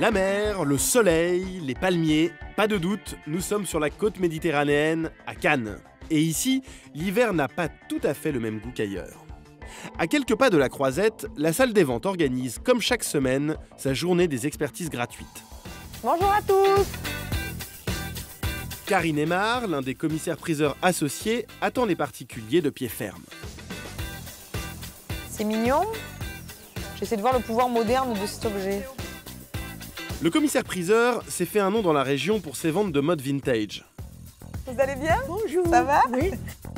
La mer, le soleil, les palmiers, pas de doute, nous sommes sur la côte méditerranéenne, à Cannes. Et ici, l'hiver n'a pas tout à fait le même goût qu'ailleurs. À quelques pas de la Croisette, la salle des ventes organise, comme chaque semaine, sa journée des expertises gratuites. Bonjour à tous! Karine Aymar, l'un des commissaires-priseurs associés, attend les particuliers de pied ferme. C'est mignon. J'essaie de voir le pouvoir moderne de cet objet. Le commissaire-priseur s'est fait un nom dans la région pour ses ventes de mode vintage. Vous allez bien? Bonjour. Ça va? Oui.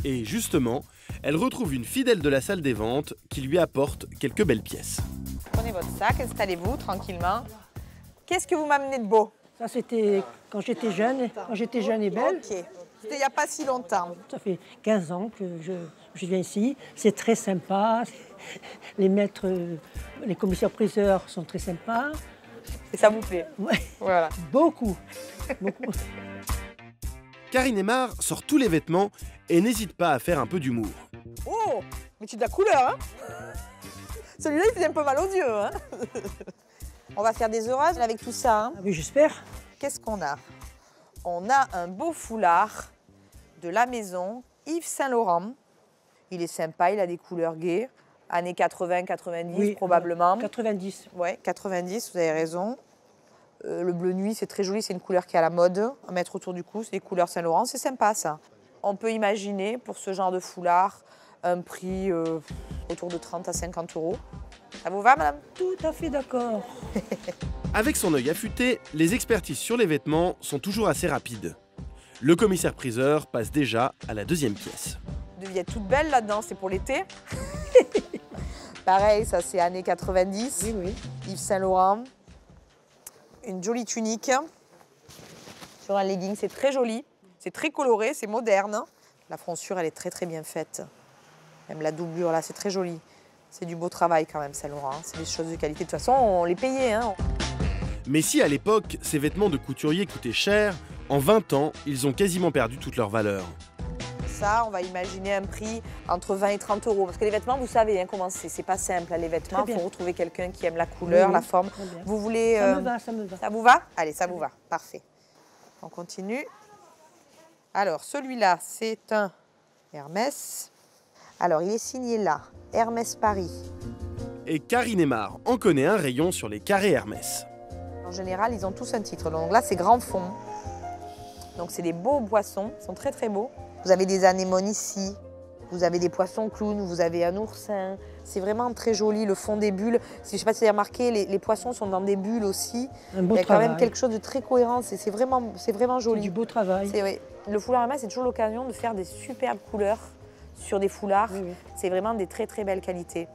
Et justement, elle retrouve une fidèle de la salle des ventes qui lui apporte quelques belles pièces. Prenez votre sac, installez-vous tranquillement. Qu'est-ce que vous m'amenez de beau? Ça, c'était quand j'étais jeune et belle. Ok. C'était il n'y a pas si longtemps. Ça fait 15 ans que je viens ici. C'est très sympa. Les maîtres, les commissaires-priseurs sont très sympas. Et ça vous plaît? Ouais. Voilà. Beaucoup. Beaucoup. Karine Aymar sort tous les vêtements et n'hésite pas à faire un peu d'humour. Oh! Mais tu as de la couleur, hein? Celui-là, il fait un peu mal aux yeux, hein? On va faire des orages avec tout ça, hein? Ah oui, j'espère. Qu'est-ce qu'on a? On a un beau foulard de la maison Yves Saint Laurent. Il est sympa, il a des couleurs gaies. Années 80-90 Oui, probablement. 90. Ouais, 90, vous avez raison. Le bleu nuit, c'est très joli, c'est une couleur qui est à la mode. À mettre autour du cou, c'est des couleurs Saint Laurent, c'est sympa ça. On peut imaginer pour ce genre de foulard un prix autour de 30 à 50 euros. Ça vous va, madame? Tout à fait d'accord. Avec son œil affûté, les expertises sur les vêtements sont toujours assez rapides. Le commissaire-priseur passe déjà à la deuxième pièce. Vous deviez être toute belle là-dedans, c'est pour l'été. Pareil, ça c'est années 90. Oui, oui. Yves Saint Laurent. Une jolie tunique sur un legging, c'est très joli. C'est très coloré, c'est moderne. La fronçure, elle est très très bien faite. Même la doublure là, c'est très joli. C'est du beau travail quand même, Saint Laurent. C'est des choses de qualité. De toute façon, on les payait. Hein. Mais si à l'époque, ces vêtements de couturier coûtaient cher, en 20 ans, ils ont quasiment perdu toute leur valeur. Ça, on va imaginer un prix entre 20 et 30 euros. Parce que les vêtements, vous savez hein, comment c'est pas simple. Hein, les vêtements, il faut retrouver quelqu'un qui aime la couleur, Oui, la forme. Vous voulez... Ça me va, ça me va. Ça vous va? Allez, ça vous va. Parfait. On continue. Alors, celui-là, c'est un Hermès. Alors, il est signé là. Hermès Paris. Et Karine Aymar en connaît un rayon sur les carrés Hermès. En général, ils ont tous un titre. Donc là, c'est grand fond. Donc, c'est des beaux poissons. Ils sont très, très beaux. Vous avez des anémones ici. Vous avez des poissons clowns. Vous avez un oursin. C'est vraiment très joli. Le fond des bulles. Je ne sais pas si vous avez remarqué, les poissons sont dans des bulles aussi. Un beau Il y a quand travail. même quelque chose de très cohérent. C'est vraiment joli. C'est du beau travail. Oui. Le foulard Hermès, c'est toujours l'occasion de faire des superbes couleurs sur des foulards. Oui, oui. C'est vraiment des très, très belles qualités.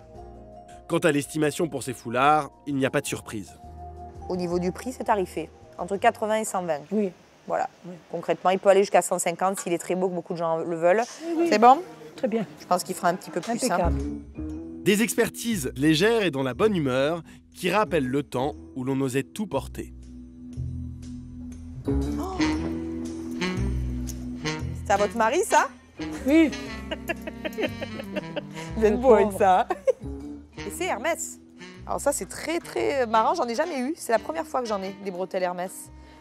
Quant à l'estimation pour ces foulards, il n'y a pas de surprise. Au niveau du prix, c'est tarifé. Entre 80 et 120. Oui. Voilà. Oui. Concrètement, il peut aller jusqu'à 150 s'il est très beau, que beaucoup de gens le veulent. Oui. C'est bon? Très bien. Je pense qu'il fera un petit peu plus. Hein. Impeccable. Des expertises légères et dans la bonne humeur qui rappellent le temps où l'on osait tout porter. C'est à votre mari, ça? Oui. Il vient de beau avec ça. Et c'est Hermès. Alors ça, c'est très, très marrant. J'en ai jamais eu. C'est la première fois que j'en ai, des bretelles Hermès.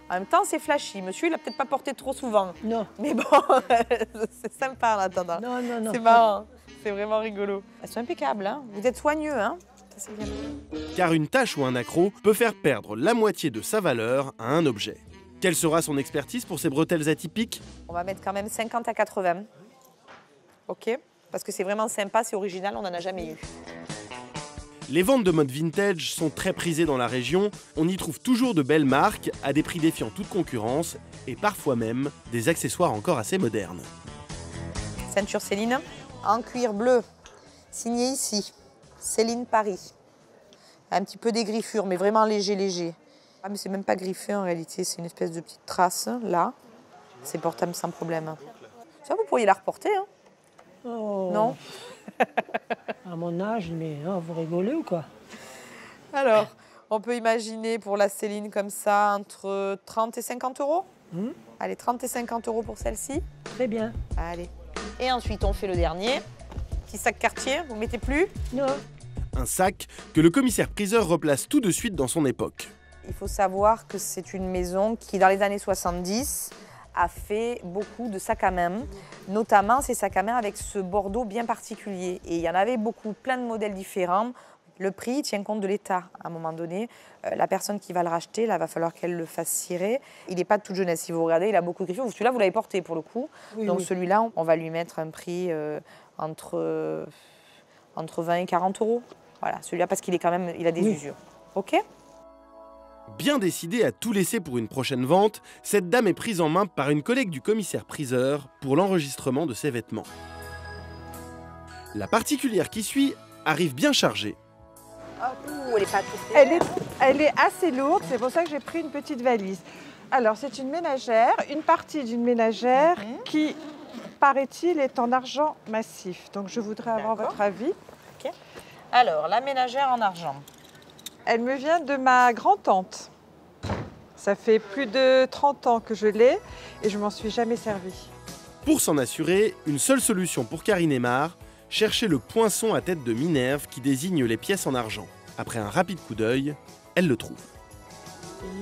En même temps, c'est flashy. Monsieur, il l'a peut-être pas porté trop souvent. Non. Mais bon, c'est sympa en attendant. Non, non, non. C'est marrant. C'est vraiment rigolo. Elles sont impeccables, hein. Vous êtes soigneux, hein. Ça, c'est bien. Car une tache ou un accroc peut faire perdre la moitié de sa valeur à un objet. Quelle sera son expertise pour ces bretelles atypiques? On va mettre quand même 50 à 80. OK? Parce que c'est vraiment sympa, c'est original, on n'en a jamais eu. Les ventes de mode vintage sont très prisées dans la région. On y trouve toujours de belles marques à des prix défiant toute concurrence et parfois même des accessoires encore assez modernes. Ceinture Céline, en cuir bleu, signé ici, Céline Paris. Un petit peu des griffures, mais vraiment léger, léger. Ah, mais c'est même pas griffé en réalité, c'est une espèce de petite trace, là. C'est portable sans problème. Ça, vous pourriez la reporter, hein? Oh. Non? À mon âge, mais oh, vous rigolez ou quoi? Alors, on peut imaginer pour la Céline comme ça, entre 30 et 50 euros. Allez, 30 et 50 euros pour celle-ci. Très bien. Allez. Et ensuite, on fait le dernier. Petit sac Cartier, vous ne mettez plus? Non. Un sac que le commissaire-priseur replace tout de suite dans son époque. Il faut savoir que c'est une maison qui, dans les années 70, a fait beaucoup de sacs à main, notamment ces sacs à main avec ce bordeaux bien particulier. Et il y en avait beaucoup, plein de modèles différents. Le prix tient compte de l'état à un moment donné. La personne qui va le racheter, là, va falloir qu'elle le fasse cirer. Il n'est pas de toute jeunesse. Si vous regardez, il a beaucoup de griffures. Celui-là, vous l'avez porté pour le coup. Oui, donc celui-là, on va lui mettre un prix entre 20 et 40 euros. Voilà, celui-là parce qu'il est quand même, il a des usures. OK ? Bien décidée à tout laisser pour une prochaine vente, cette dame est prise en main par une collègue du commissaire-priseur pour l'enregistrement de ses vêtements. La particulière qui suit arrive bien chargée. Elle est pas toute elle est assez lourde, c'est pour ça que j'ai pris une petite valise. Alors, c'est une ménagère, une partie d'une ménagère qui, paraît-il, est en argent massif. Donc, je voudrais avoir votre avis. Okay. Alors, la ménagère en argent. Elle me vient de ma grand-tante. Ça fait plus de 30 ans que je l'ai et je m'en suis jamais servie. Pour s'en assurer, une seule solution pour Karine Aymar, chercher le poinçon à tête de Minerve qui désigne les pièces en argent. Après un rapide coup d'œil, elle le trouve.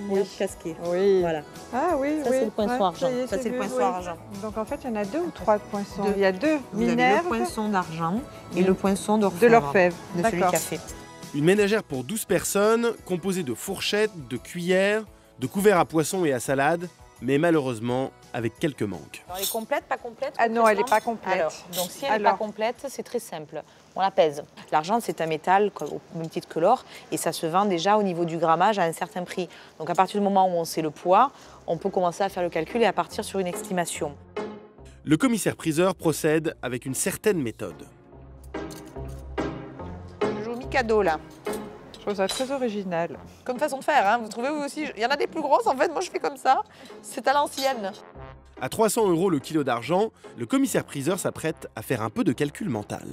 Oui, casqué. Oui. Voilà. Ah oui, ça, oui. c'est le poinçon argent. Ça, c'est le poinçon argent. Donc en fait, il y en a 2 ou 3 poinçons. Il y a 2. Vous avez le poinçon d'argent et le poinçon d'orfèvre. De l'orfèvre. De celui qui a fait. Une ménagère pour 12 personnes, composée de fourchettes, de cuillères, de couverts à poisson et à salade, mais malheureusement avec quelques manques. Alors, elle est complète, pas complète? Ah non, elle n'est pas complète. Alors, donc si elle n'est pas complète, c'est très simple. On la pèse. L'argent, c'est un métal au même titre que l'or et ça se vend déjà au niveau du grammage à un certain prix. Donc à partir du moment où on sait le poids, on peut commencer à faire le calcul et à partir sur une estimation. Le commissaire-priseur procède avec une certaine méthode. Je joue Mikado là. Je trouve ça très original. Comme façon de faire, hein. Vous trouvez vous aussi? Il y en a des plus grosses en fait, moi je fais comme ça. C'est à l'ancienne. À 300 € le kilo d'argent, le commissaire-priseur s'apprête à faire un peu de calcul mental.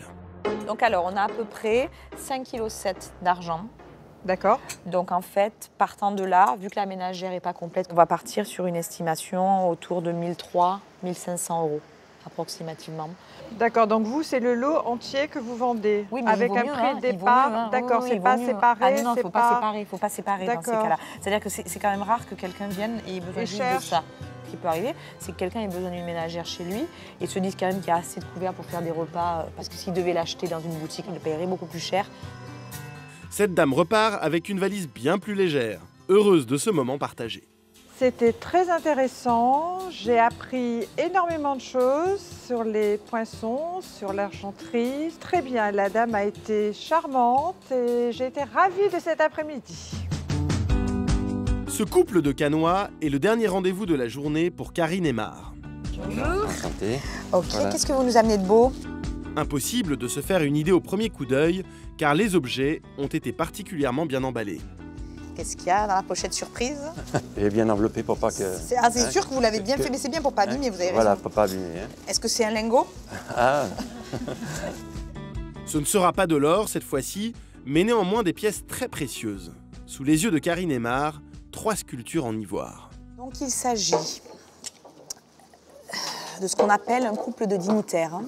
Donc alors, on a à peu près 5,7 kg d'argent. D'accord. Donc en fait, partant de là, vu que la ménagère n'est pas complète, on va partir sur une estimation autour de 1 300 1 500 € approximativement. D'accord, donc vous, c'est le lot entier que vous vendez, oui, mais avec un prix de départ. D'accord, c'est pas séparé. Ah non, il ne faut pas séparer dans ces cas-là. C'est-à-dire que c'est quand même rare que quelqu'un vienne et ait besoin juste de ça. Ce qui peut arriver, c'est que quelqu'un ait besoin d'une ménagère chez lui et se dise quand même qu'il y a assez de couverts pour faire des repas, parce que s'il devait l'acheter dans une boutique, il le paierait beaucoup plus cher. Cette dame repart avec une valise bien plus légère, heureuse de ce moment partagé. C'était très intéressant, j'ai appris énormément de choses sur les poinçons, sur l'argenterie. Très bien, la dame a été charmante et j'ai été ravie de cet après-midi. Ce couple de Cannois est le dernier rendez-vous de la journée pour Karine Aymar. Bonjour. Enchanté. Ok, voilà. Qu'est-ce que vous nous amenez de beau? Impossible de se faire une idée au premier coup d'œil, car les objets ont été particulièrement bien emballés. Qu'est-ce qu'il y a dans la pochette surprise? J'ai bien enveloppé pour pas que... C'est sûr que vous l'avez bien fait, mais c'est bien pour pas abîmer, vous avez raison. Voilà, pour pas abîmer. Hein. Est-ce que c'est un lingot? Ah. Ce ne sera pas de l'or cette fois-ci, mais néanmoins des pièces très précieuses. Sous les yeux de Karine Aymar, 3 sculptures en ivoire. Donc il s'agit de ce qu'on appelle un couple de dignitaires.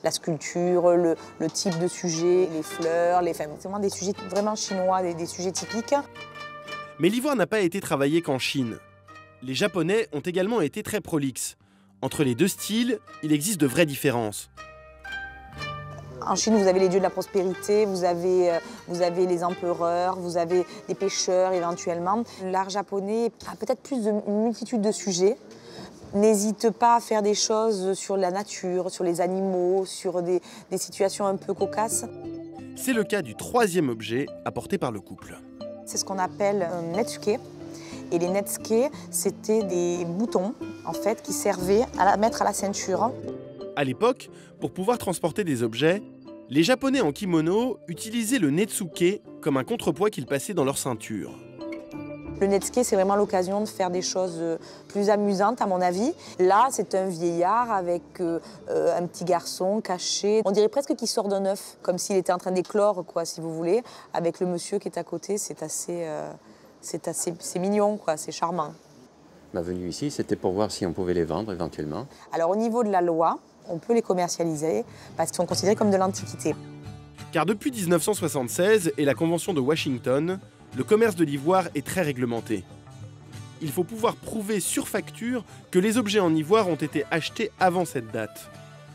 La sculpture, le type de sujet, les fleurs, c'est vraiment des sujets vraiment chinois, des sujets typiques. Mais l'ivoire n'a pas été travaillé qu'en Chine. Les Japonais ont également été très prolixes. Entre les deux styles, il existe de vraies différences. En Chine, vous avez les dieux de la prospérité, vous avez les empereurs, vous avez des pêcheurs éventuellement. L'art japonais a peut-être plus une multitude de sujets. N'hésite pas à faire des choses sur la nature, sur les animaux, sur des situations un peu cocasses. C'est le cas du 3e objet apporté par le couple. C'est ce qu'on appelle un netsuke. Et les netsuke, c'était des boutons en fait, qui servaient à mettre à la ceinture. À l'époque, pour pouvoir transporter des objets, les Japonais en kimono utilisaient le netsuke comme un contrepoids qu'ils passaient dans leur ceinture. Le netsuke, c'est vraiment l'occasion de faire des choses plus amusantes, à mon avis. Là, c'est un vieillard avec un petit garçon caché. On dirait presque qu'il sort d'un œuf, comme s'il était en train d'éclore, quoi, si vous voulez. Avec le monsieur qui est à côté, c'est mignon, quoi, c'est charmant. Ma venue ici, c'était pour voir si on pouvait les vendre éventuellement. Alors, au niveau de la loi, on peut les commercialiser parce qu'ils sont considérés comme de l'antiquité. Car depuis 1976 et la Convention de Washington, Le commerce de l'ivoire est très réglementé. Il faut pouvoir prouver sur facture que les objets en ivoire ont été achetés avant cette date,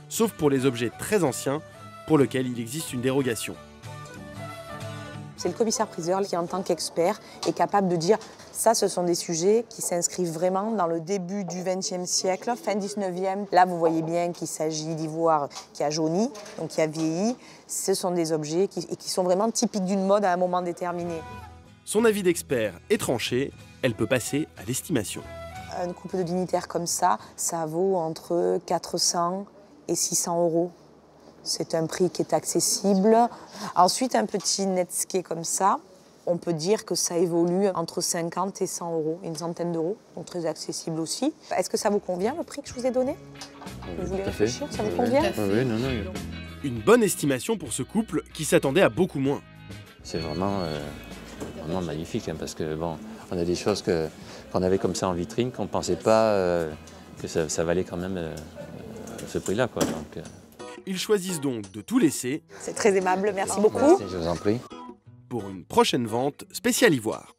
sauf pour les objets très anciens, pour lesquels il existe une dérogation. C'est le commissaire-priseur qui, en tant qu'expert, est capable de dire ça, ce sont des sujets qui s'inscrivent vraiment dans le début du XXe siècle, fin XIXe. Là, vous voyez bien qu'il s'agit d'ivoire qui a jauni, donc qui a vieilli. Ce sont des objets qui sont vraiment typiques d'une mode à un moment déterminé. Son avis d'expert est tranché, elle peut passer à l'estimation. Une coupe de dignitaire comme ça vaut entre 400 et 600 euros. C'est un prix qui est accessible. Ensuite, un petit netsuke comme ça, on peut dire que ça évolue entre 50 et 100 euros, une centaine d'euros, donc très accessible aussi. Est-ce que ça vous convient, le prix que je vous ai donné? Vous voulez réfléchir, ça vous convient? Oui, non. Une bonne estimation pour ce couple qui s'attendait à beaucoup moins. C'est vraiment magnifique, hein, parce que bon, on a des choses qu'on avait comme ça en vitrine, qu'on ne pensait pas que ça valait quand même ce prix-là, quoi. Donc, Ils choisissent donc de tout laisser. C'est très aimable, merci beaucoup. merci, je vous en prie. Pour une prochaine vente spéciale ivoire.